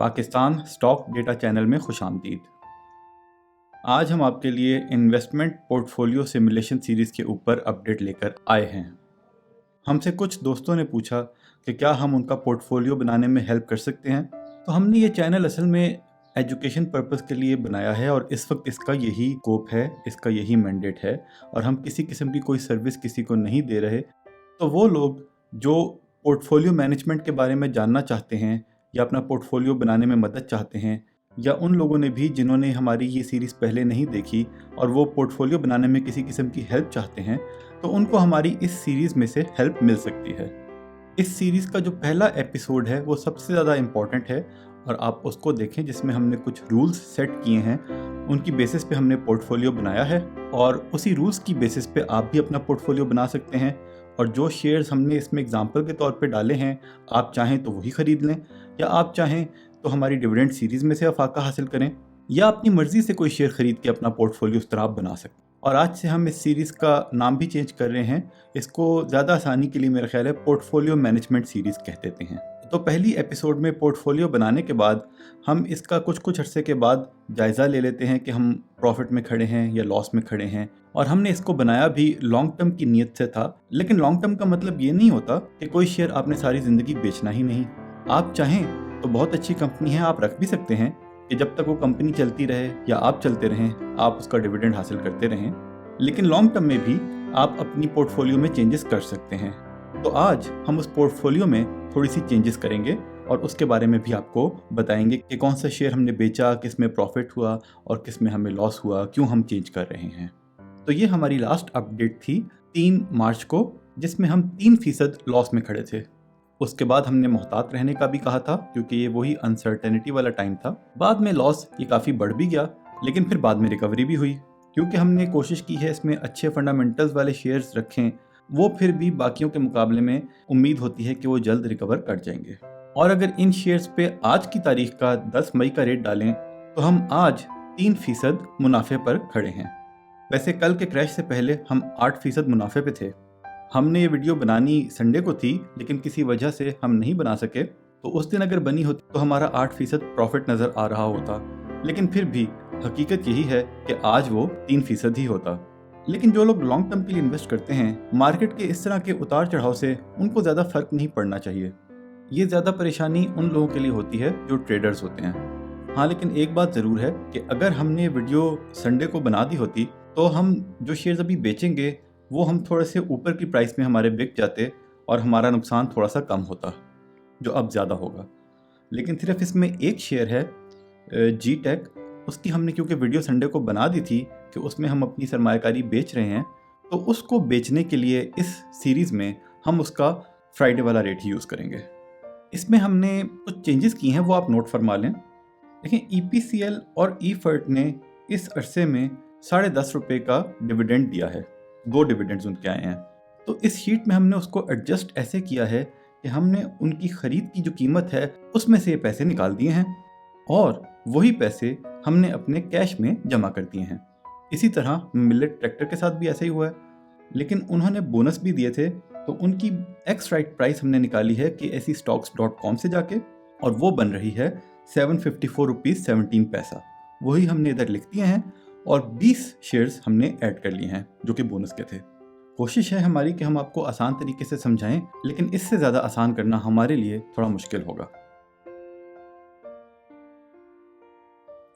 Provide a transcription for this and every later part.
Pakistan stock data channel में खुशामदीद। आज हम आपके लिए इन्वेस्टमेंट पोर्टफोलियो सिमुलेशन सीरीज़ के ऊपर अपडेट लेकर आए हैं। हमसे कुछ दोस्तों ने पूछा कि क्या हम उनका पोर्टफोलियो बनाने में हेल्प कर सकते हैं। तो हमने ये चैनल असल में एजुकेशन पर्पस के लिए बनाया है और इस वक्त इसका यही स्कोप है, इसका यही मैंडेट है और हम किसी किस्म की कोई सर्विस किसी को नहीं दे रहे। तो वो लोग जो पोर्टफोलियो मैनेजमेंट के बारे में जानना चाहते हैं या अपना पोर्टफोलियो बनाने में मदद चाहते हैं, या उन लोगों ने भी जिन्होंने हमारी ये सीरीज़ पहले नहीं देखी और वो पोर्टफोलियो बनाने में किसी किस्म की हेल्प चाहते हैं, तो उनको हमारी इस सीरीज़ में से हेल्प मिल सकती है। इस सीरीज़ का जो पहला एपिसोड है वो सबसे ज़्यादा इम्पॉर्टेंट है और आप उसको देखें, जिसमें हमने कुछ रूल्स सेट किए हैं, उनकी बेसिस पे हमने पोर्टफोलियो बनाया है और उसी रूल्स की बेसिस पे आप भी अपना पोर्टफोलियो बना सकते हैं। और जो शेयर्स हमने इसमें एग्जांपल के तौर पे डाले हैं, आप चाहें तो वही ख़रीद लें, या आप चाहें तो हमारी डिविडेंड सीरीज़ में से अफाका हासिल करें, या अपनी मर्ज़ी से कोई शेयर ख़रीद के अपना पोर्टफोलियो उस तरह आप बना सकते हैं। और आज से हम इस सीरीज़ का नाम भी चेंज कर रहे हैं, इसको ज़्यादा आसानी के लिए मेरा ख्याल है पोर्टफोलियो मैनेजमेंट सीरीज़ कह देते हैं। तो पहली एपिसोड में पोर्टफोलियो बनाने के बाद हम इसका कुछ अरसे के बाद जायज़ा ले लेते हैं कि हम प्रॉफिट में खड़े हैं या लॉस में खड़े हैं। और हमने इसको बनाया भी लॉन्ग टर्म की नीयत से था, लेकिन लॉन्ग टर्म का मतलब ये नहीं होता कि कोई शेयर आपने सारी ज़िंदगी बेचना ही नहीं। आप चाहें तो बहुत अच्छी कंपनी है, आप रख भी सकते हैं कि जब तक वो कंपनी चलती रहे या आप चलते रहें, आप उसका डिविडेंड हासिल करते रहें। लेकिन लॉन्ग टर्म में भी आप अपनी पोर्टफोलियो में चेंजेस कर सकते हैं। तो आज हम उस पोर्टफोलियो में थोड़ी सी चेंजेस करेंगे और उसके बारे में भी आपको बताएंगे कि कौन सा शेयर हमने बेचा, किस में प्रॉफिट हुआ और किस में हमें लॉस हुआ, क्यों हम चेंज कर रहे हैं। तो ये हमारी लास्ट अपडेट थी 3 मार्च को, जिसमें हम 3% लॉस में खड़े थे। उसके बाद हमने मोहतात रहने का भी कहा था, क्योंकि ये वही अनसर्टेनिटी वाला टाइम था। बाद में लॉस ये काफ़ी बढ़ भी गया, लेकिन फिर बाद में रिकवरी भी हुई, क्योंकि हमने कोशिश की है इसमें अच्छे फंडामेंटल्स वाले शेयर्स रखें। वो फिर भी बाकियों के मुकाबले में उम्मीद होती है कि वो जल्द रिकवर कर जाएंगे। और अगर इन शेयर्स पे आज की तारीख का 10 मई का रेट डालें तो हम आज 3% मुनाफे पर खड़े हैं। वैसे कल के क्रैश से पहले हम 8% मुनाफे पे थे। हमने ये वीडियो बनानी संडे को थी, लेकिन किसी वजह से हम नहीं बना सके। तो उस दिन अगर बनी होती तो हमारा 8% प्रॉफिट नज़र आ रहा होता, लेकिन फिर भी हकीकत यही है कि आज वो 3% ही होता। लेकिन जो लोग लॉन्ग टर्म के लिए इन्वेस्ट करते हैं, मार्केट के इस तरह के उतार चढ़ाव से उनको ज़्यादा फर्क नहीं पड़ना चाहिए। ये ज़्यादा परेशानी उन लोगों के लिए होती है जो ट्रेडर्स होते हैं। हाँ, लेकिन एक बात ज़रूर है कि अगर हमने वीडियो संडे को बना दी होती तो हम जो शेयर्स अभी बेचेंगे वो हम थोड़े से ऊपर की प्राइस में हमारे बिक जाते और हमारा नुकसान थोड़ा सा कम होता, जो अब ज़्यादा होगा। लेकिन सिर्फ इसमें एक शेयर है जी टेक, उसकी हमने क्योंकि वीडियो संडे को बना दी थी कि उसमें हम अपनी सरमायाकारी बेच रहे हैं, तो उसको बेचने के लिए इस सीरीज़ में हम उसका फ्राइडे वाला रेट ही यूज़ करेंगे। इसमें हमने कुछ चेंजेस किए हैं, वो आप नोट फरमा लें। देखें, EPCL और EFERT ने इस अरसे में ₹10.5 का डिविडेंड दिया है। 2 डिविडेंड्स उनके आए हैं। तो इस शीट में हमने उसको एडजस्ट ऐसे किया है कि हमने उनकी ख़रीद की जो कीमत है उसमें से ये पैसे निकाल दिए हैं और वही पैसे हमने अपने कैश में जमा कर दिए हैं। इसी तरह मिलेट ट्रैक्टर के साथ भी ऐसा ही हुआ है, लेकिन उन्होंने बोनस भी दिए थे, तो उनकी एक्स राइट प्राइस हमने निकाली है KSEstocks.com से जाके, और वो बन रही है ₹754.17। वही हमने इधर लिख दिए हैं और 20 शेयर्स हमने ऐड कर लिए हैं जो कि बोनस के थे। कोशिश है हमारी कि हम आपको आसान तरीके से समझाएं, लेकिन इससे ज़्यादा आसान करना हमारे लिए थोड़ा मुश्किल होगा।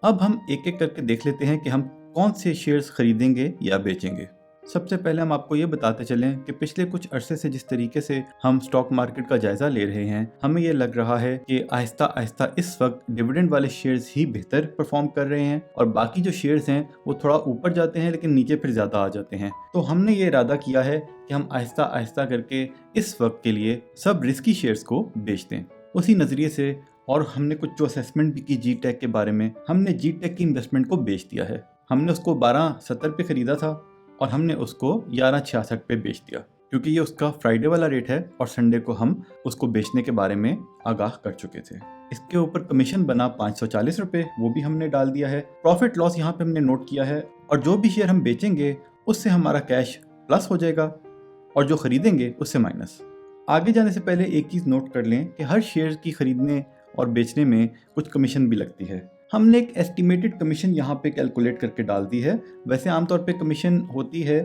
अब हम एक एक करके देख लेते हैं कि हम कौन से शेयर्स खरीदेंगे या बेचेंगे। सबसे पहले हम आपको ये बताते चलें कि पिछले कुछ अरसे से जिस तरीके से हम स्टॉक मार्केट का जायजा ले रहे हैं, हमें ये लग रहा है कि आहिस्ता आहिस्ता इस वक्त डिविडेंड वाले शेयर्स ही बेहतर परफॉर्म कर रहे हैं और बाकी जो शेयर्स हैं वो थोड़ा ऊपर जाते हैं लेकिन नीचे फिर ज़्यादा आ जाते हैं। तो हमने ये इरादा किया है कि हम आहिस्ता आहिस्ता करके इस वक्त के लिए सब रिस्की शेयर्स को बेच दें। उसी नज़रिए से और हमने कुछ जो असेसमेंट भी की जी टेक के बारे में, हमने जी टेक की इन्वेस्टमेंट को बेच दिया है। हमने उसको 12.70 पे ख़रीदा था और हमने उसको 11.66 पे बेच दिया, क्योंकि ये उसका फ्राइडे वाला रेट है और संडे को हम उसको बेचने के बारे में आगाह कर चुके थे। इसके ऊपर कमीशन बना ₹540, वो भी हमने डाल दिया है। प्रॉफिट लॉस यहाँ पे हमने नोट किया है और जो भी शेयर हम बेचेंगे उससे हमारा कैश प्लस हो जाएगा और जो खरीदेंगे उससे माइनस। आगे जाने से पहले एक चीज़ नोट कर लें कि हर शेयर की खरीदने और बेचने में कुछ कमीशन भी लगती है। हमने एक एस्टिमेटेड कमीशन यहाँ पे कैलकुलेट करके डाल दी है। वैसे आमतौर पे कमीशन होती है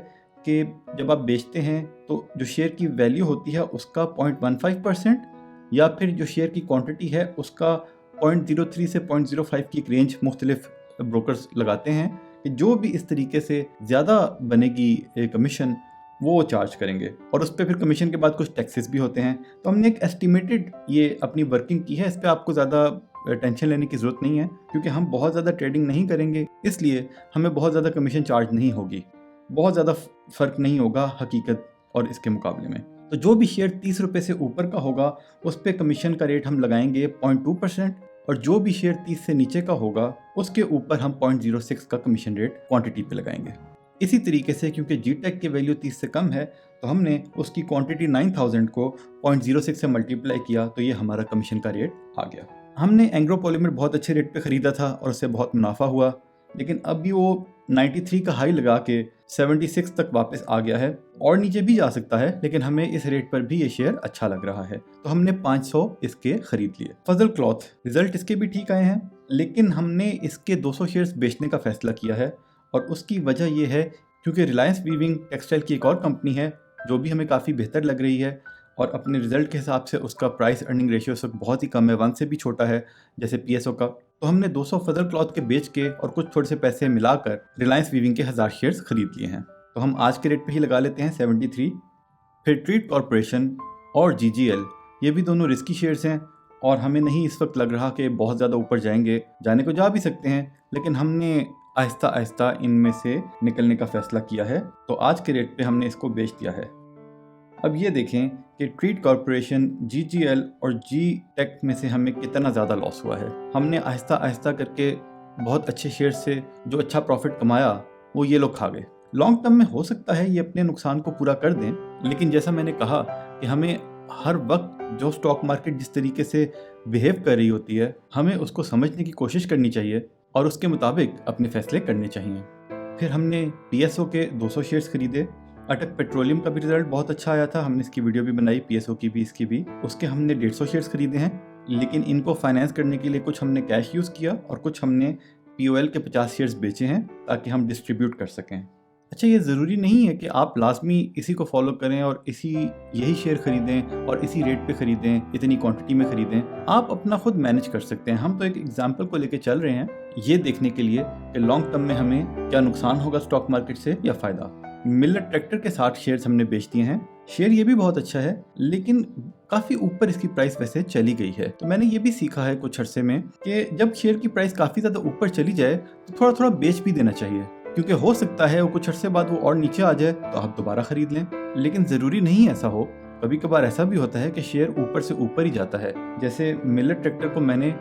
कि जब आप बेचते हैं तो जो शेयर की वैल्यू होती है उसका 0.15% या फिर जो शेयर की क्वांटिटी है उसका 0.03 से 0.05 की एक रेंज मुख्तलिफ ब्रोकर्स लगाते हैं कि जो भी इस तरीके से ज़्यादा बनेगी कमीशन वो चार्ज करेंगे, और उस पर फिर कमीशन के बाद कुछ टैक्सेस भी होते हैं। तो हमने एक एस्टिमेटेड ये अपनी वर्किंग की है, इस पर आपको ज़्यादा टेंशन लेने की ज़रूरत नहीं है क्योंकि हम बहुत ज़्यादा ट्रेडिंग नहीं करेंगे, इसलिए हमें बहुत ज़्यादा कमीशन चार्ज नहीं होगी, बहुत ज़्यादा फ़र्क नहीं होगा हकीकत और इसके मुकाबले में। तो जो भी शेयर 30 रुपये से ऊपर का होगा उस पर कमीशन का रेट हम लगाएंगे 0.2%, और जो भी शेयर 30 से नीचे का होगा उसके ऊपर हम 0.06 का कमीशन रेट क्वांटिटी पे लगाएंगे। इसी तरीके से क्योंकि जीटेक की वैल्यू 30 से कम है तो हमने उसकी क्वांटिटी 9000 को 0.06 से मल्टीप्लाई किया तो ये हमारा कमीशन का रेट आ गया। हमने एंग्रो पॉलीमर बहुत अच्छे रेट पे ख़रीदा था और उससे बहुत मुनाफा हुआ, लेकिन अभी वो 93 का हाई लगा के 76 तक वापस आ गया है, और नीचे भी जा सकता है, लेकिन हमें इस रेट पर भी ये शेयर अच्छा लग रहा है तो हमने 500 इसके खरीद लिए। फजल क्लॉथ रिजल्ट इसके भी ठीक आए हैं, लेकिन हमने इसके 200 शेयर्स बेचने का फैसला किया है, और उसकी वजह यह है क्योंकि रिलायंस वीविंग टेक्सटाइल की एक और कंपनी है जो भी हमें काफ़ी बेहतर लग रही है, और अपने रिजल्ट के हिसाब से उसका प्राइस अर्निंग रेशियो इस वक्त बहुत ही कम है, 1 से भी छोटा है जैसे PSO का। तो हमने 200 फजल क्लॉथ के बेच के और कुछ थोड़े से पैसे मिलाकर रिलायंस वीविंग के 1000 शेयर्स खरीद लिए हैं। तो हम आज के रेट पे ही लगा लेते हैं 73। फिर ट्रीट कॉरपोरेशन और GGL, ये भी दोनों रिस्की शेयर्स हैं और हमें नहीं इस वक्त लग रहा कि बहुत ज़्यादा ऊपर जाएंगे, जाने को जा भी सकते हैं, लेकिन हमने आहिस्ता आहिस्ता इनमें से निकलने का फैसला किया है, तो आज के रेट पे हमने इसको बेच दिया है। अब ये देखें कि ट्रीट कॉरपोरेशन, GGL और G-Tech में से हमें कितना ज़्यादा लॉस हुआ है। हमने आहिस्ता आहिस्ता करके बहुत अच्छे शेयर से जो अच्छा प्रॉफिट कमाया वो ये लोग खा गए। लॉन्ग टर्म में हो सकता है ये अपने नुकसान को पूरा कर दें, लेकिन जैसा मैंने कहा कि हमें हर वक्त जो स्टॉक मार्केट जिस तरीके से बिहेव कर रही होती है हमें उसको समझने की कोशिश करनी चाहिए और उसके मुताबिक अपने फैसले करने चाहिए। फिर हमने PSO के 200 शेयर्स खरीदे। अटक पेट्रोलियम का भी रिजल्ट बहुत अच्छा आया था, हमने इसकी वीडियो भी बनाई, PSO की भी इसकी भी। उसके हमने 150 शेयर्स खरीदे हैं, लेकिन इनको फाइनेंस करने के लिए कुछ हमने कैश यूज़ किया और कुछ हमने POL के 50 शेयर्स बेचे हैं ताकि हम डिस्ट्रीब्यूट कर सकें। अच्छा, ये ज़रूरी नहीं है कि आप लाजमी इसी को फॉलो करें और यही शेयर खरीदें और इसी रेट पे ख़रीदें, इतनी क्वांटिटी में ख़रीदें। आप अपना खुद मैनेज कर सकते हैं। हम तो एक एग्जांपल को लेके चल रहे हैं ये देखने के लिए कि लॉन्ग टर्म में हमें क्या नुकसान होगा स्टॉक मार्केट से या फ़ायदा। मिलर ट्रैक्टर के 60 शेयर्स हमने बेच दिए हैं। शेयर ये भी बहुत अच्छा है, लेकिन काफ़ी ऊपर इसकी प्राइस वैसे चली गई है। तो मैंने ये भी सीखा है कुछ अरसे में कि जब शेयर की प्राइस काफ़ी ज़्यादा ऊपर चली जाए तो थोड़ा थोड़ा बेच भी देना चाहिए, क्योंकि हो सकता है वो कुछ अरसे बाद वो और नीचे आ जाए तो आप दोबारा खरीद लें, लेकिन ज़रूरी नहीं ऐसा हो। कभी कभार ऐसा भी होता है कि शेयर ऊपर से ऊपर ही जाता है। जैसे मिलर ट्रैक्टर को मैंने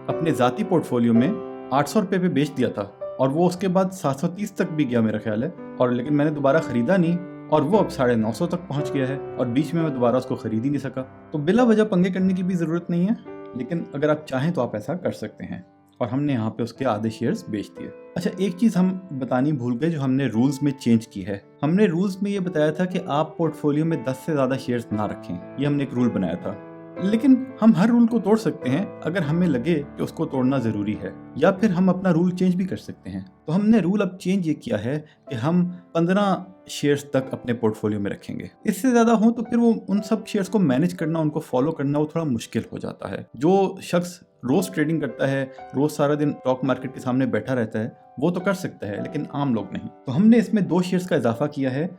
अपने ज़ाती पोर्टफोलियो में 800 रुपये पे बेच दिया था और वो उसके बाद 730 तक भी गया मेरा ख्याल है, और लेकिन मैंने दोबारा ख़रीदा नहीं और वो अब 950 तक पहुंच गया है और बीच में मैं दोबारा उसको ख़रीद ही नहीं सका। तो बिला वजह पंगे करने की भी ज़रूरत नहीं है, लेकिन अगर आप चाहें तो आप ऐसा कर सकते हैं, और हमने यहाँ पे उसके आधे शेयर्स बेच दिए। अच्छा, एक चीज़ हम बतानी भूल गए जो हमने रूल्स में चेंज की है। हमने रूल्स में ये बताया था कि आप पोर्टफोलियो में 10 से ज़्यादा शेयर्स ना रखें, ये हमने एक रूल बनाया था, लेकिन हम हर रूल को तोड़ सकते हैं अगर हमें लगे कि उसको तोड़ना ज़रूरी है, या फिर हम अपना रूल चेंज भी कर सकते हैं। तो हमने रूल अब चेंज ये किया है कि हम 15 शेयर्स तक अपने पोर्टफोलियो में रखेंगे। इससे ज़्यादा हो तो फिर वो उन सब शेयर्स को मैनेज करना, उनको फॉलो करना वो थोड़ा मुश्किल हो जाता है। जो शख्स रोज़ ट्रेडिंग करता है, रोज़ सारा दिन स्टॉक मार्केट के सामने बैठा रहता है, वो तो कर सकता है, लेकिन आम लोग नहीं। तो हमने इसमें 2 शेयर्स का इजाफा किया है।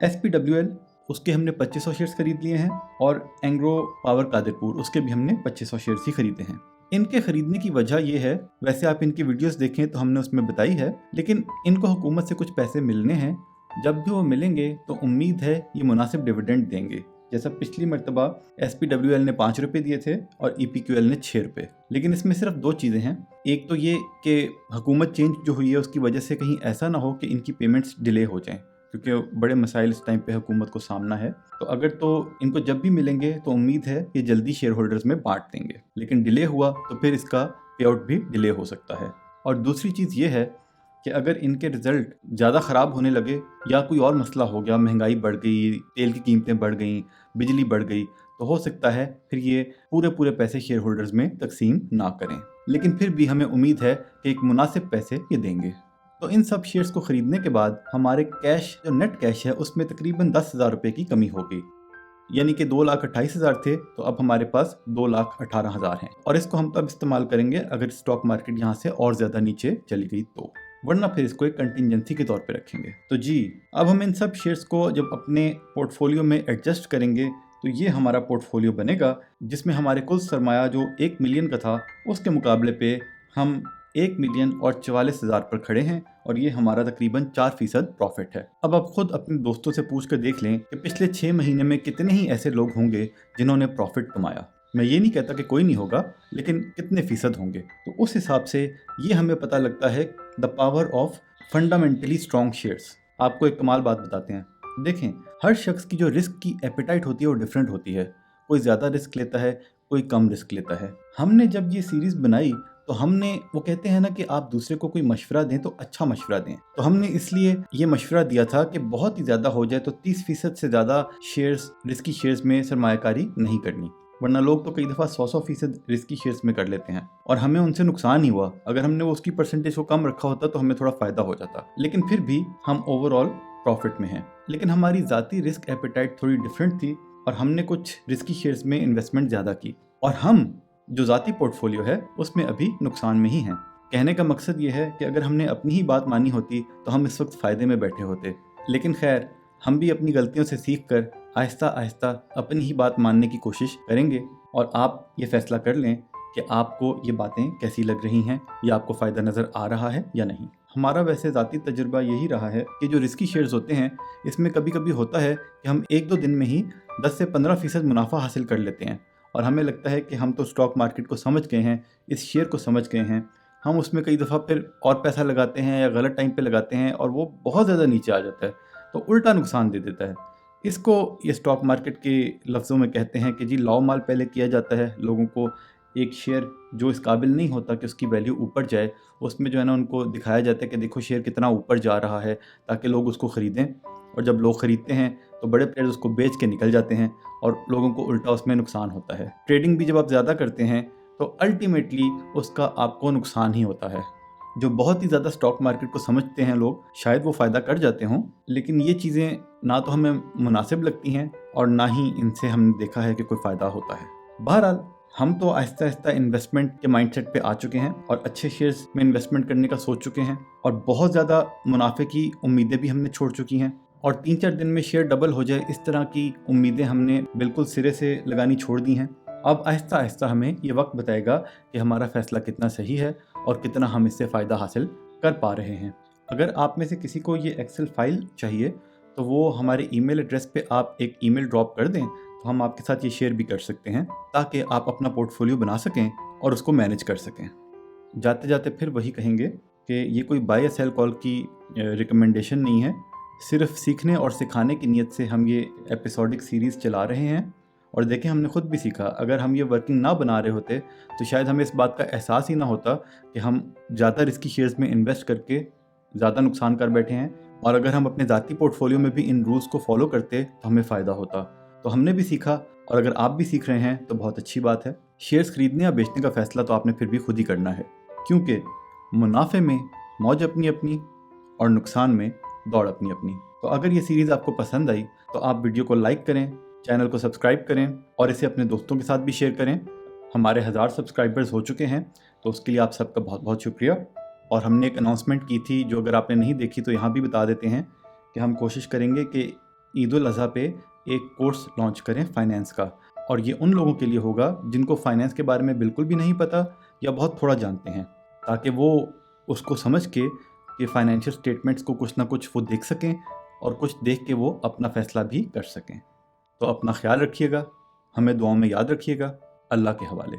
SPWL, उसके हमने 2500 शेयर्स खरीद लिए हैं, और एंग्रो पावर कादिरपुर, उसके भी हमने 2500 शेयर्स ही खरीदे हैं। इनके खरीदने की वजह यह है, वैसे आप इनकी वीडियोस देखें तो हमने उसमें बताई है, लेकिन इनको हुकूमत से कुछ पैसे मिलने हैं। जब भी वो मिलेंगे तो उम्मीद है ये मुनासिब डिविडेंड देंगे। जैसा पिछली मरतबा SPWL ने 5 रुपये दिए थे और EPQL ने 6 रुपये। लेकिन इसमें सिर्फ 2 चीज़ें हैं। एक तो ये कि हुकूमत चेंज जो हुई है उसकी वजह से कहीं ऐसा ना हो कि इनकी पेमेंट्स डिले हो जाएं, क्योंकि बड़े मसाइल इस टाइम पे हुकूमत को सामना है। तो अगर तो इनको जब भी मिलेंगे तो उम्मीद है कि जल्दी शेयर होल्डर्स में बांट देंगे, लेकिन डिले हुआ तो फिर इसका पे आउट भी डिले हो सकता है। और दूसरी चीज़ ये है कि अगर इनके रिजल्ट ज़्यादा ख़राब होने लगे या कोई और मसला हो गया, महंगाई बढ़ गई, तेल की कीमतें बढ़ गई, बिजली बढ़ गई, तो हो सकता है फिर ये पूरे पैसे शेयर होल्डर्स में तकसीम ना करें। लेकिन फिर भी हमें उम्मीद है कि एक मुनासिब पैसे ये देंगे। तो इन सब शेयर्स को ख़रीदने के बाद हमारे कैश, जो नेट कैश है, उसमें तकरीबन 10,000 रुपये की कमी हो गई। यानी कि 2,28,000 थे तो अब हमारे पास 2,18,000 हैं, और इसको हम तब इस्तेमाल करेंगे अगर स्टॉक मार्केट यहाँ से और ज़्यादा नीचे चली गई तो, वरना फिर इसको एक कंटिजेंसी के तौर पे रखेंगे। तो जी, अब हम इन सब शेयर्स को जब अपने पोर्टफोलियो में एडजस्ट करेंगे तो ये हमारा पोर्टफोलियो बनेगा जिसमें हमारे कुल सरमाया जो 1 मिलियन का था उसके मुकाबले पे हम 1,44,000 पर खड़े हैं, और ये हमारा तकरीबन 4% प्रॉफिट है। अब आप खुद अपने दोस्तों से पूछ कर देख लें कि पिछले 6 महीने में कितने ही ऐसे लोग होंगे जिन्होंने प्रॉफिट कमाया। मैं ये नहीं कहता कि कोई नहीं होगा, लेकिन कितने फीसद होंगे, तो उस हिसाब से ये हमें पता लगता है the power of fundamentally strong shares. आपको एक कमाल बात बताते हैं, देखें, हर शख्स की जो रिस्क की एपेटाइट होती है वो डिफरेंट होती है। कोई ज़्यादा रिस्क लेता है, कोई कम रिस्क लेता है। हमने जब ये सीरीज़ बनाई तो हमने, वो कहते हैं ना कि आप दूसरे को कोई मशवरा दें तो अच्छा मशवरा दें, तो हमने इसलिए ये मशवरा दिया था कि बहुत ही ज़्यादा हो जाए तो 30% से ज़्यादा शेयर्स, रिस्की शेयर्स में सरमायाकारी नहीं करनी, वरना लोग तो कई दफ़ा 100% रिस्की शेयर्स में कर लेते हैं और हमें उनसे नुकसान ही हुआ। अगर हमने वो उसकी परसेंटेज को कम रखा होता तो हमें थोड़ा फ़ायदा हो जाता, लेकिन फिर भी हम ओवरऑल प्रॉफिट में हैं। लेकिन हमारी ज़ाती रिस्क एपेटाइट थोड़ी डिफरेंट थी और हमने कुछ रिस्की शेयर्स में इन्वेस्टमेंट ज़्यादा की, और हम जो ज़ाती पोर्टफोलियो है उसमें अभी नुकसान में ही हैं। कहने का मकसद ये है कि अगर हमने अपनी ही बात मानी होती तो हम इस वक्त फ़ायदे में बैठे होते, लेकिन खैर, हम भी अपनी गलतियों से सीख कर आहिस्ता आहिस्ता अपनी ही बात मानने की कोशिश करेंगे, और आप ये फैसला कर लें कि आपको ये बातें कैसी लग रही हैं, या आपको फ़ायदा नज़र आ रहा है या नहीं। हमारा वैसे ज़ाती तजुर्बा यही रहा है कि जो रिस्की शेयर्स होते हैं इसमें कभी कभी होता है कि हम 1-2 दिन में ही 10 से 15% मुनाफा हासिल कर लेते हैं, और हमें लगता है कि हम तो स्टॉक मार्केट को समझ गए हैं, इस शेयर को समझ गए हैं। हम उसमें कई दफ़ा फिर और पैसा लगाते हैं या गलत टाइम पे लगाते हैं और वो बहुत ज़्यादा नीचे आ जाता है, तो उल्टा नुकसान दे देता है। इसको ये स्टॉक मार्केट के लफ्ज़ों में कहते हैं कि जी, लाओ माल पहले किया जाता है। लोगों को एक शेयर जो इस काबिल नहीं होता कि उसकी वैल्यू ऊपर जाए, उसमें जो है ना उनको दिखाया जाता है कि देखो शेयर कितना ऊपर जा रहा है, ताकि लोग उसको ख़रीदें, और जब लोग ख़रीदते हैं तो बड़े प्लेयर्स उसको बेच के निकल जाते हैं और लोगों को उल्टा उसमें नुकसान होता है। ट्रेडिंग भी जब आप ज़्यादा करते हैं तो अल्टीमेटली उसका आपको नुकसान ही होता है। जो बहुत ही ज़्यादा स्टॉक मार्केट को समझते हैं लोग, शायद वो फ़ायदा कर जाते हों, लेकिन ये चीज़ें ना तो हमें मुनासिब लगती हैं और ना ही इनसे हमने देखा है कि कोई फ़ायदा होता है। बहरहाल, हम तो आहिस्ता आहिस्ता इन्वेस्टमेंट के माइंडसेट पे आ चुके हैं और अच्छे शेयर्स में इन्वेस्टमेंट करने का सोच चुके हैं, और बहुत ज़्यादा मुनाफे की उम्मीदें भी हमने छोड़ चुकी हैं, और 3-4 दिन में शेयर डबल हो जाए इस तरह की उम्मीदें हमने बिल्कुल सिरे से लगानी छोड़ दी हैं। अब आहिस्ता आहिस्ता हमें ये वक्त बताएगा कि हमारा फ़ैसला कितना सही है और कितना हम इससे फ़ायदा हासिल कर पा रहे हैं। अगर आप में से किसी को ये एक्सेल फाइल चाहिए तो वो हमारे ईमेल एड्रेस पे आप एक ईमेल ड्रॉप कर दें, तो हम आपके साथ ये शेयर भी कर सकते हैं, ताकि आप अपना पोर्टफोलियो बना सकें और उसको मैनेज कर सकें। जाते जाते फिर वही कहेंगे कि ये कोई बाय या सेल कॉल की रिकमेंडेशन नहीं है, सिर्फ सीखने और सिखाने की नीयत से हम ये एपिसोडिक सीरीज़ चला रहे हैं। और देखें, हमने खुद भी सीखा, अगर हम ये वर्किंग ना बना रहे होते तो शायद हमें इस बात का एहसास ही ना होता कि हम ज़्यादा रिस्की शेयर्स में इन्वेस्ट करके ज़्यादा नुकसान कर बैठे हैं, और अगर हम अपने ज़ाती पोर्टफोलियो में भी इन रूल्स को फॉलो करते तो हमें फ़ायदा होता। तो हमने भी सीखा, और अगर आप भी सीख रहे हैं तो बहुत अच्छी बात है। शेयर्स खरीदने या बेचने का फ़ैसला तो आपने फिर भी खुद ही करना है, क्योंकि मुनाफे में मौज अपनी अपनी और नुकसान में दौड़ अपनी अपनी। तो अगर ये सीरीज़ आपको पसंद आई तो आप वीडियो को लाइक करें, चैनल को सब्सक्राइब करें और इसे अपने दोस्तों के साथ भी शेयर करें। हमारे 1000 सब्सक्राइबर्स हो चुके हैं, तो उसके लिए आप सबका बहुत बहुत शुक्रिया। और हमने एक अनाउंसमेंट की थी, जो अगर आपने नहीं देखी तो यहाँ भी बता देते हैं कि हम कोशिश करेंगे कि ईद उल अज़हा पे एक कोर्स लॉन्च करें फाइनेंस का, और ये उन लोगों के लिए होगा जिनको फाइनेंस के बारे में बिल्कुल भी नहीं पता या बहुत थोड़ा जानते हैं, ताकि वो उसको समझ के कि फाइनेंशियल स्टेटमेंट्स को कुछ ना कुछ वो देख सकें और कुछ देख के वो अपना फ़ैसला भी कर सकें। तो अपना ख्याल रखिएगा, हमें दुआओं में याद रखिएगा। अल्लाह के हवाले।